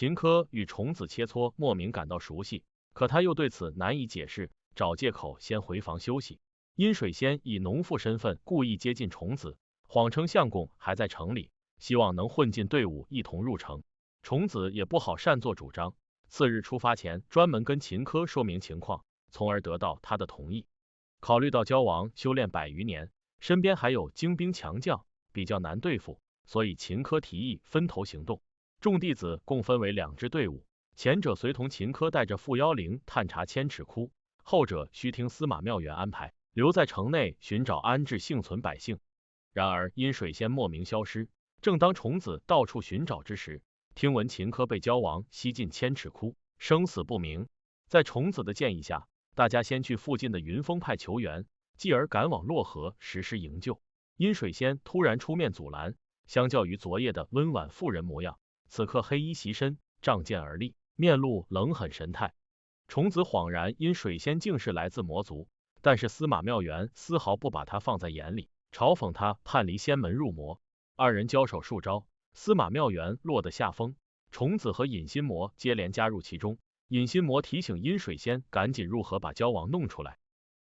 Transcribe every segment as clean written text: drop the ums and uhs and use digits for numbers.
秦柯与虫子切磋，莫名感到熟悉，可他又对此难以解释，找借口先回房休息。阴水仙以农妇身份故意接近虫子，谎称相公还在城里，希望能混进队伍一同入城。虫子也不好擅作主张，次日出发前专门跟秦柯说明情况，从而得到他的同意。考虑到交王修炼100余年，身边还有精兵强将，比较难对付，所以秦柯提议分头行动。众弟子共分为2支队伍，前者随同秦柯带着伏妖灵探查千尺窟，后者需听司马妙元安排，留在城内寻找安置幸存百姓。然而阴水仙莫名消失，正当虫子到处寻找之时，听闻秦柯被蛟王吸进千尺窟，生死不明。在虫子的建议下，大家先去附近的云峰派求援，继而赶往洛河实施营救。阴水仙突然出面阻拦，相较于昨夜的温婉妇人模样，此刻黑衣袭身，仗剑而立，面露冷狠神态。虫子恍然阴水仙竟是来自魔族，但是司马妙元丝毫不把他放在眼里，嘲讽他叛离仙门入魔。二人交手数招，司马妙元落得下风，虫子和隐心魔接连加入其中。隐心魔提醒阴水仙赶紧入河把蛟王弄出来。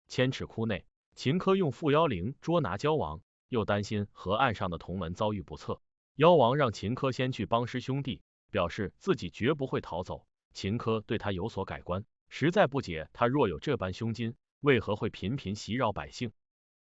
千尺窟内，秦柯用伏妖灵捉拿蛟王，又担心河岸上的同门遭遇不测，妖王让秦柯先去帮师兄弟，表示自己绝不会逃走。秦柯对他有所改观，实在不解他若有这般胸襟，为何会频频袭扰百姓。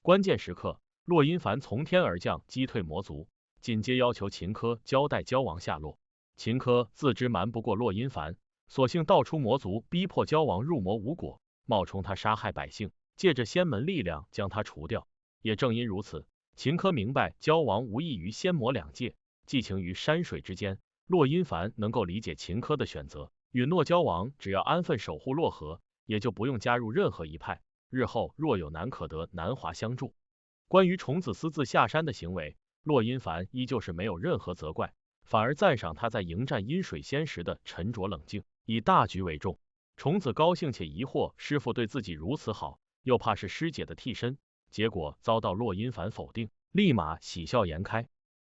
关键时刻，洛阴凡从天而降，击退魔族，紧接要求秦柯交代蛟王下落。秦柯自知瞒不过洛阴凡，索性道出魔族逼迫蛟王入魔无果，冒充他杀害百姓，借着仙门力量将他除掉。也正因如此，秦柯明白蛟王无异于仙魔两界，寄情于山水之间。洛阴凡能够理解秦柯的选择，允诺蛟王只要安分守护洛河，也就不用加入任何一派，日后若有难可得南华相助。关于虫子私自下山的行为，洛阴凡依旧是没有任何责怪，反而赞赏他在迎战阴水仙时的沉着冷静，以大局为重。虫子高兴且疑惑师父对自己如此好，又怕是师姐的替身，结果遭到洛阴凡否定，立马喜笑颜开。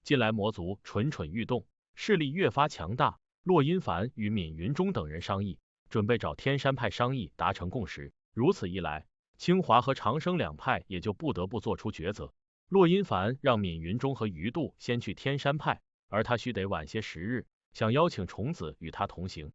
近来魔族蠢蠢欲动，势力越发强大，洛阴凡与闵云中等人商议，准备找天山派商议达成共识。如此一来，清华和长生两派也就不得不做出抉择。洛阴凡让闵云中和于度先去天山派，而他须得晚些10日，想邀请虫子与他同行。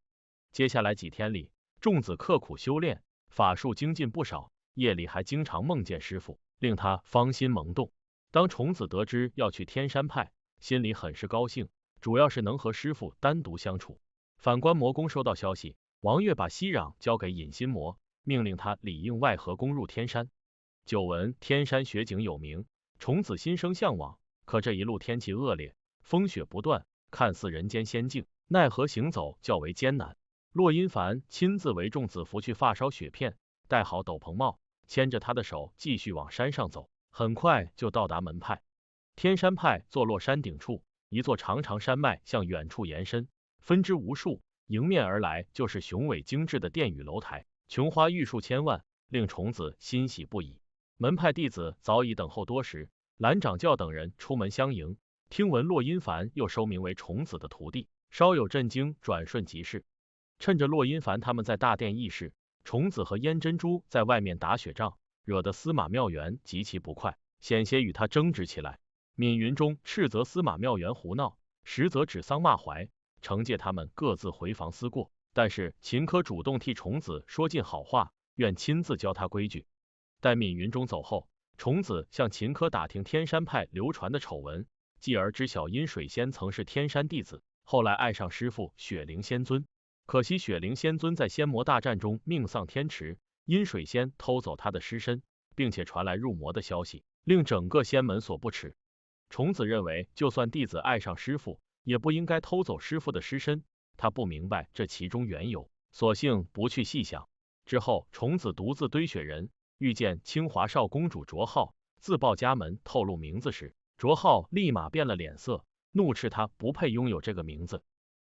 接下来几天里，众子刻苦修炼，法术精进不少，夜里还经常梦见师父，令他芳心萌动。当虫子得知要去天山派，心里很是高兴，主要是能和师父单独相处。反观魔宫收到消息，王月把息壤交给隐心魔，命令他里应外合攻入天山。久闻天山雪景有名，虫子心生向往，可这一路天气恶劣，风雪不断，看似人间仙境，奈何行走较为艰难。洛阴凡亲自为众子拂去发梢雪片，戴好斗篷帽，牵着他的手继续往山上走，很快就到达门派。天山派坐落山顶处，一座长长山脉向远处延伸，分支无数，迎面而来就是雄伟精致的殿宇楼台，琼花玉树千万，令虫子欣喜不已。门派弟子早已等候多时，蓝掌教等人出门相迎，听闻洛阴凡又收名为虫子的徒弟，稍有震惊，转瞬即逝。趁着洛阴凡他们在大殿议事，虫子和燕珍珠在外面打雪仗，惹得司马妙元极其不快，险些与他争执起来。闵云中斥责司马妙元胡闹，实则指桑骂槐，惩戒他们各自回房思过。但是秦柯主动替虫子说尽好话，愿亲自教他规矩。待闵云中走后，虫子向秦柯打听天山派流传的丑闻，继而知晓阴水仙曾是天山弟子，后来爱上师父雪灵仙尊。可惜雪灵仙尊在仙魔大战中命丧天池，阴水仙偷走他的尸身，并且传来入魔的消息，令整个仙门所不齿。虫子认为，就算弟子爱上师父，也不应该偷走师父的尸身，他不明白这其中缘由，索性不去细想。之后，虫子独自堆雪人，遇见清华少公主卓浩，自报家门透露名字时，卓浩立马变了脸色，怒斥他不配拥有这个名字。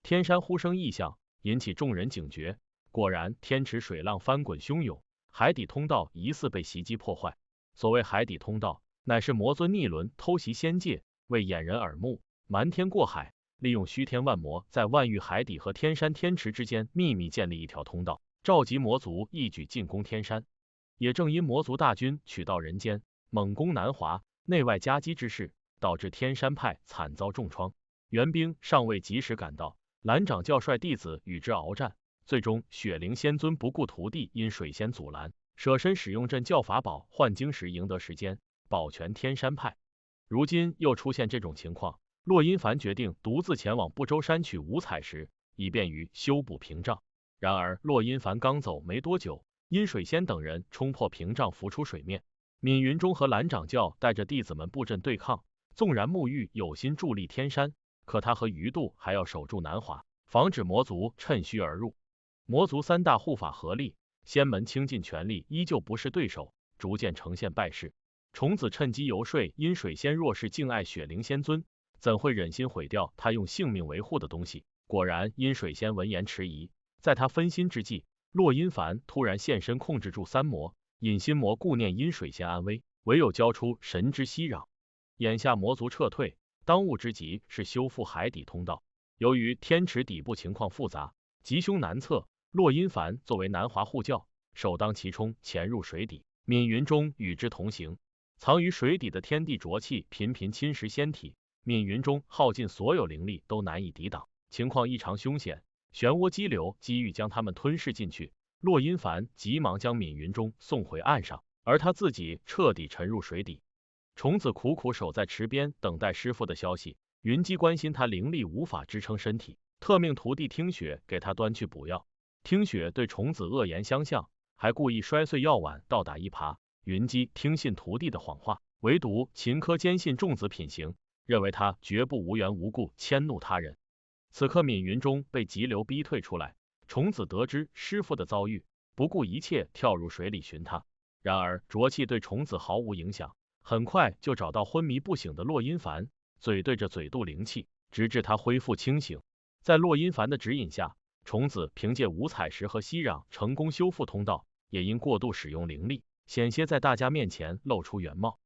天山呼声异响，引起众人警觉，果然天池水浪翻滚汹涌，海底通道疑似被袭击破坏。所谓海底通道，乃是魔尊逆轮偷袭仙界，为掩人耳目，瞒天过海，利用虚天万魔在万域海底和天山天池之间秘密建立一条通道，召集魔族一举进攻天山。也正因魔族大军取到人间，猛攻南华，内外夹击之势，导致天山派惨遭重创。援兵尚未及时赶到，蓝掌教率弟子与之鏖战，最终雪灵仙尊不顾徒弟因水仙阻拦，舍身使用镇教法宝幻晶石赢得时间，保全天山派。如今又出现这种情况，洛阴凡决定独自前往不周山取五彩石，以便于修补屏障。然而洛阴凡刚走没多久，阴水仙等人冲破屏障浮出水面。闵云中和蓝掌教带着弟子们布阵对抗，纵然沐浴有心助力天山，可他和鱼肚还要守住南华，防止魔族趁虚而入。魔族三大护法合力，仙门倾尽全力，依旧不是对手，逐渐呈现败势。虫子趁机游说阴水仙，若是敬爱雪灵仙尊，怎会忍心毁掉他用性命维护的东西？果然，阴水仙闻言迟疑，在他分心之际，洛阴凡突然现身控制住三魔，隐心魔顾念阴水仙安危，唯有交出神之息壤。眼下魔族撤退，当务之急是修复海底通道。由于天池底部情况复杂，吉凶难测，洛阴凡作为南华护教，首当其冲潜入水底，闵云中与之同行。藏于水底的天地浊气频频侵蚀仙体，闵云中耗尽所有灵力都难以抵挡，情况异常凶险，漩涡激流机遇将他们吞噬进去。洛阴凡急忙将闵云中送回岸上，而他自己彻底沉入水底。虫子苦苦守在池边等待师傅的消息，云姬关心他灵力无法支撑身体，特命徒弟听雪给他端去补药。听雪对虫子恶言相向，还故意摔碎药碗倒打一耙。云姬听信徒弟的谎话，唯独秦柯坚信众子品行，认为他绝不无缘无故迁怒他人。此刻闵云中被急流逼退出来，虫子得知师傅的遭遇，不顾一切跳入水里寻他。然而浊气对虫子毫无影响，很快就找到昏迷不醒的洛阴凡，嘴对着嘴渡灵气，直至他恢复清醒。在洛阴凡的指引下，虫子凭借五彩石和息壤成功修复通道，也因过度使用灵力，险些在大家面前露出原貌。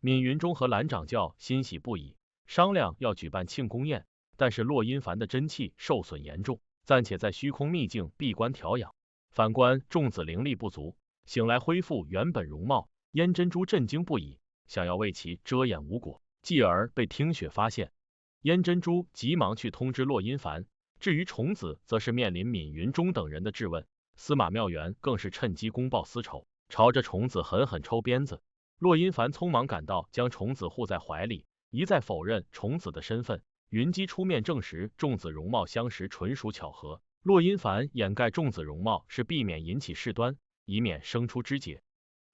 闵云中和蓝掌教欣喜不已，商量要举办庆功宴，但是洛阴凡的真气受损严重，暂且在虚空秘境闭关调养。反观众子灵力不足，醒来恢复原本容貌，燕珍珠震惊不已，想要为其遮掩无果，继而被听雪发现。燕珍珠急忙去通知洛阴凡，至于虫子则是面临闵云中等人的质问，司马妙元更是趁机公报私仇，朝着虫子狠狠抽鞭子。洛阴凡匆忙赶到，将虫子护在怀里，一再否认虫子的身份。云姬出面证实众子容貌相识纯属巧合，洛阴凡掩盖众子容貌是避免引起事端，以免生出枝节。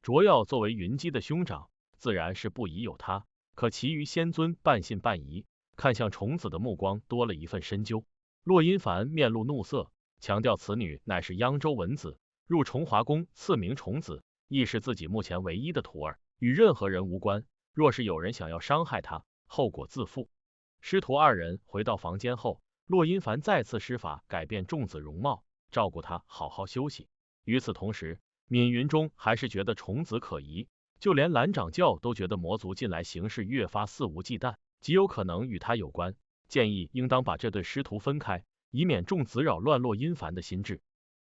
卓耀作为云姬的兄长，自然是不疑有他，可其余仙尊半信半疑，看向虫子的目光多了一份深究。洛阴凡面露怒色，强调此女乃是扬州文子，入崇华宫赐名虫子，亦是自己目前唯一的徒儿，与任何人无关。若是有人想要伤害他，后果自负。师徒二人回到房间后，洛阴凡再次施法改变众子容貌，照顾他好好休息。与此同时，闵云中还是觉得虫子可疑，就连蓝掌教都觉得魔族近来行事越发肆无忌惮，极有可能与他有关，建议应当把这对师徒分开，以免众子扰乱洛阴凡的心智。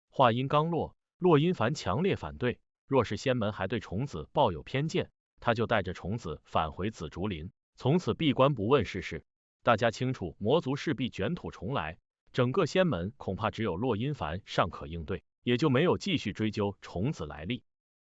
话音刚落，洛阴凡强烈反对，若是仙门还对虫子抱有偏见，他就带着虫子返回紫竹林，从此闭关不问世事。大家清楚，魔族势必卷土重来，整个仙门恐怕只有洛阴凡尚可应对，也就没有继续追究虫子来历。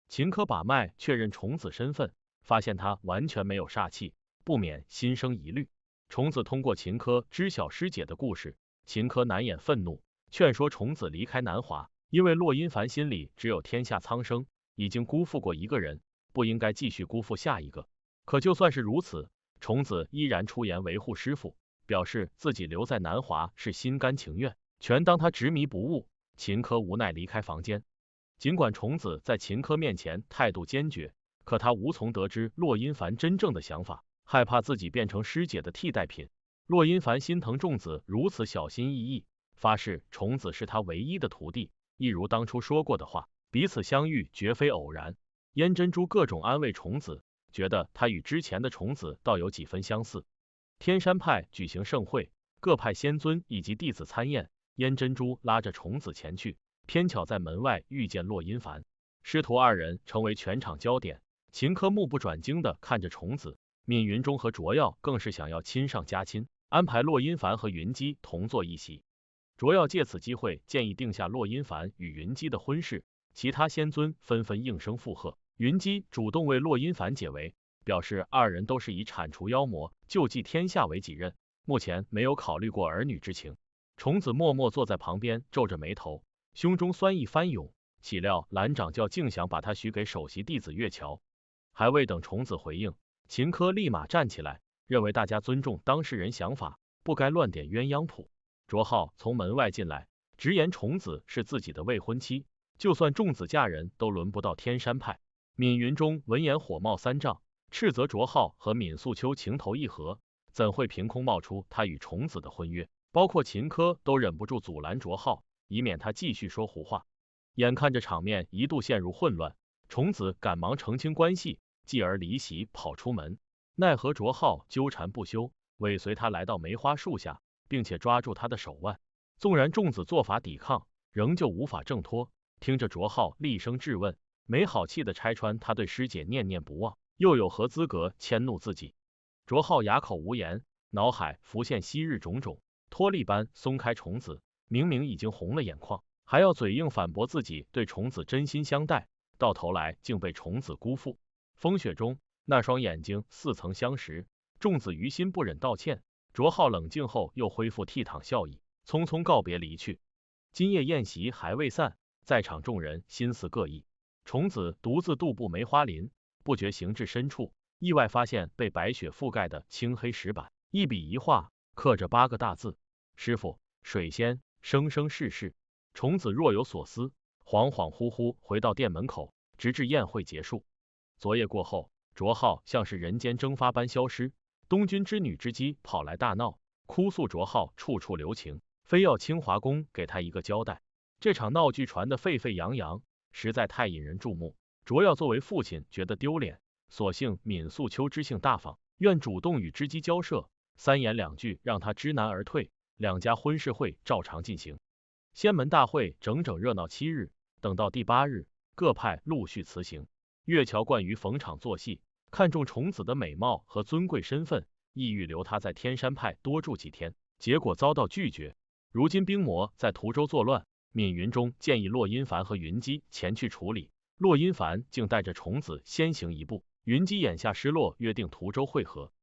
秦柯把脉确认虫子身份，发现他完全没有煞气，不免心生疑虑。虫子通过秦柯知晓师姐的故事，秦柯难掩愤怒，劝说虫子离开南华，因为洛阴凡心里只有天下苍生，已经辜负过一个人，不应该继续辜负下一个。可就算是如此，虫子依然出言维护师傅，表示自己留在南华是心甘情愿，全当他执迷不悟。秦柯无奈离开房间。尽管虫子在秦柯面前态度坚决，可他无从得知洛阴凡真正的想法，害怕自己变成师姐的替代品。洛阴凡心疼众子如此小心翼翼，发誓虫子是他唯一的徒弟，一如当初说过的话，彼此相遇绝非偶然。燕珍珠各种安慰虫子，觉得他与之前的虫子倒有几分相似。天山派举行盛会，各派仙尊以及弟子参宴。燕珍珠拉着虫子前去，偏巧在门外遇见骆音凡，师徒二人成为全场焦点。秦柯目不转睛的看着虫子，闵云中和卓耀更是想要亲上加亲，安排骆音凡和云姬同坐一席。卓耀借此机会建议定下骆音凡与云姬的婚事，其他仙尊纷纷应声附和。云姬主动为骆音凡解围，表示二人都是以铲除妖魔、救济天下为己任，目前没有考虑过儿女之情。虫子默默坐在旁边，皱着眉头，胸中酸意翻涌。岂料蓝掌教竟想把他许给首席弟子月桥。还未等虫子回应，秦柯立马站起来，认为大家尊重当事人想法，不该乱点鸳鸯谱。卓浩从门外进来，直言虫子是自己的未婚妻，就算仲子嫁人都轮不到天山派。闵云中闻言火冒三丈，斥责卓浩和闵素秋情投意合，怎会凭空冒出他与虫子的婚约？包括秦柯都忍不住阻拦卓浩，以免他继续说胡话。眼看着场面一度陷入混乱，虫子赶忙澄清关系，继而离席跑出门。奈何卓浩纠缠不休，尾随他来到梅花树下，并且抓住他的手腕。纵然仲子做法抵抗，仍旧无法挣脱。听着卓浩厉声质问，没好气的拆穿他对师姐念念不忘，又有何资格迁怒自己？卓浩哑口无言，脑海浮现昔日种种，脱力般松开虫子，明明已经红了眼眶，还要嘴硬反驳自己对虫子真心相待，到头来竟被虫子辜负。风雪中，那双眼睛似曾相识，仲子于心不忍道歉。卓浩冷静后又恢复倜傥笑意，匆匆告别离去。今夜宴席还未散，在场众人心思各异。虫子独自踱步梅花林，不觉行至深处，意外发现被白雪覆盖的青黑石板，一笔一画刻着8个大字：师傅，水仙，生生世世。虫子若有所思，恍恍惚惚回到店门口，直至宴会结束。昨夜过后，卓浩像是人间蒸发般消失。东君之女之姬跑来大闹，哭诉卓浩处处留情，非要清华宫给他一个交代。这场闹剧传得沸沸扬扬，实在太引人注目。卓耀作为父亲觉得丢脸，所幸闵素秋知性大方，愿主动与知姬交涉，三言两句让他知难而退。两家婚事会照常进行。仙门大会整整热闹7日，等到第8日，各派陆续辞行。月桥惯于逢场作戏，看中虫子的美貌和尊贵身份，意欲留他在天山派多住几天，结果遭到拒绝。如今兵魔在途州作乱，闵云中建议骆音凡和云姬前去处理，骆音凡竟带着虫子先行一步。云姬眼下失落，约定途州会合。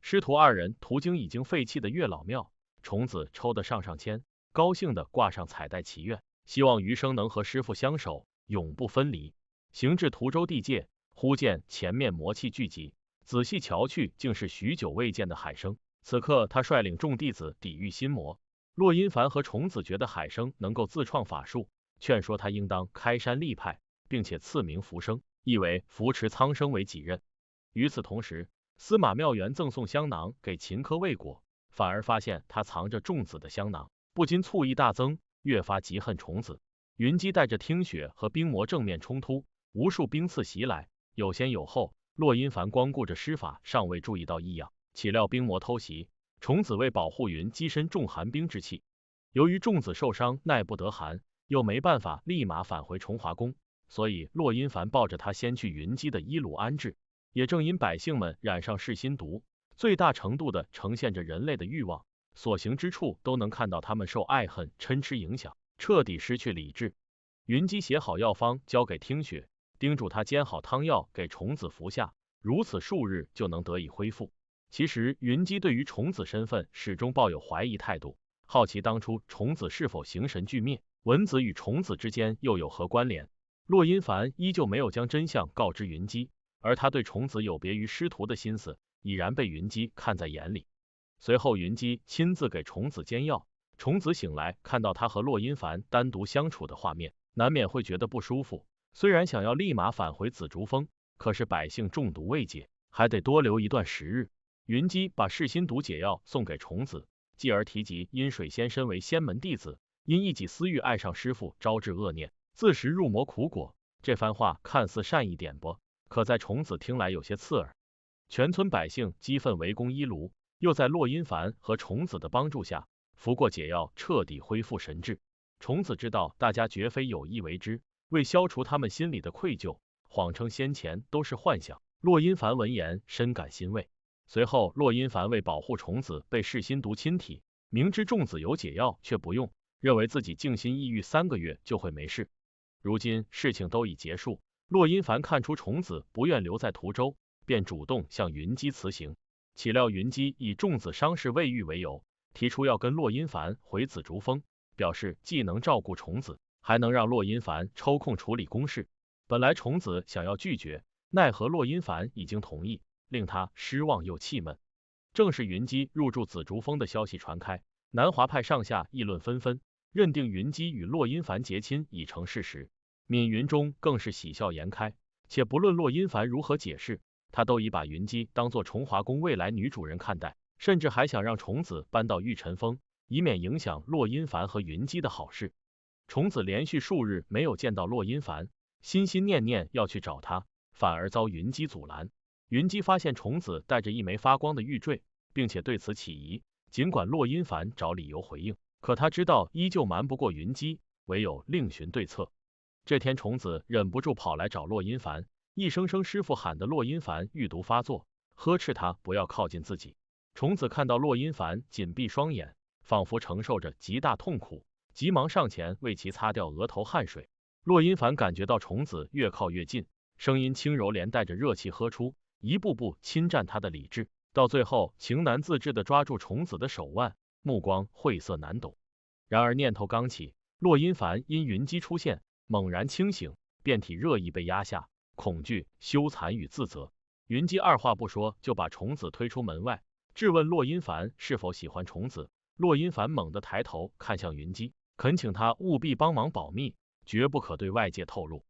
师徒二人途经已经废弃的月老庙，虫子抽得上签，高兴的挂上彩带祈愿，希望余生能和师父相守，永不分离。行至途州地界，忽见前面魔气聚集，仔细瞧去，竟是许久未见的海生。此刻他率领众弟子抵御心魔。骆音凡和虫子觉得海生能够自创法术，劝说他应当开山立派，并且赐名浮生，意为扶持苍生为己任。与此同时，司马妙元赠送香囊给秦柯未果，反而发现他藏着仲子的香囊，不禁醋意大增，越发嫉恨虫子。云姬带着听雪和冰魔正面冲突，无数冰刺袭来，有先有后。骆音凡光顾着施法，尚未注意到异样，岂料冰魔偷袭。虫子为保护云姬身中寒冰之气，由于仲子受伤耐不得寒，又没办法立马返回崇华宫，所以骆音凡抱着他先去云姬的伊鲁安置。也正因百姓们染上噬心毒，最大程度的呈现着人类的欲望，所行之处都能看到他们受爱恨嗔痴影响，彻底失去理智。云姬写好药方交给听雪，叮嘱他煎好汤药给虫子服下，如此数日就能得以恢复。其实云姬对于虫子身份始终抱有怀疑态度，好奇当初虫子是否形神俱灭，文子与虫子之间又有何关联。骆音凡依旧没有将真相告知云姬，而他对虫子有别于师徒的心思已然被云姬看在眼里。随后云姬亲自给虫子煎药，虫子醒来看到他和骆音凡单独相处的画面，难免会觉得不舒服。虽然想要立马返回紫竹峰，可是百姓中毒未解，还得多留一段时日。云姬把噬心毒解药送给虫子，继而提及阴水仙身为仙门弟子，因一己私欲爱上师父，招致恶念，自食入魔苦果。这番话看似善意点拨，可在虫子听来有些刺耳。全村百姓激愤围攻伊炉，又在骆音凡和虫子的帮助下服过解药，彻底恢复神智。虫子知道大家绝非有意为之，为消除他们心里的愧疚，谎称先前都是幻想。骆音凡闻言深感欣慰。随后，骆音凡为保护虫子被噬心毒侵体，明知粽子有解药却不用，认为自己静心抑郁3个月就会没事。如今事情都已结束，骆音凡看出虫子不愿留在途州，便主动向云姬辞行。岂料云姬以粽子伤势未愈为由，提出要跟骆音凡回紫竹峰，表示既能照顾虫子，还能让骆音凡抽空处理公事。本来虫子想要拒绝，奈何骆音凡已经同意，令他失望又气闷。正是云姬入住紫竹峰的消息传开，南华派上下议论纷纷，认定云姬与骆音凡结亲已成事实。闵云中更是喜笑颜开，且不论骆音凡如何解释，他都已把云姬当作崇华宫未来女主人看待，甚至还想让虫子搬到玉尘峰，以免影响骆音凡和云姬的好事。虫子连续数日没有见到骆音凡，心心念念要去找他，反而遭云姬阻拦。云姬发现虫子带着一枚发光的玉坠，并且对此起疑，尽管骆音凡找理由回应，可他知道依旧瞒不过云姬，唯有另寻对策。这天，虫子忍不住跑来找骆音凡，一声声师傅喊得骆音凡郁毒发作，呵斥他不要靠近自己。虫子看到骆音凡紧闭双眼，仿佛承受着极大痛苦，急忙上前为其擦掉额头汗水。骆音凡感觉到虫子越靠越近，声音轻柔，连带着热气呵出，一步步侵占他的理智，到最后情难自制的抓住虫子的手腕，目光晦涩难懂。然而念头刚起，骆音凡因云姬出现猛然清醒，遍体热意被压下，恐惧、羞惭与自责。云姬二话不说就把虫子推出门外，质问骆音凡是否喜欢虫子。骆音凡猛地抬头看向云姬，恳请他务必帮忙保密，绝不可对外界透露。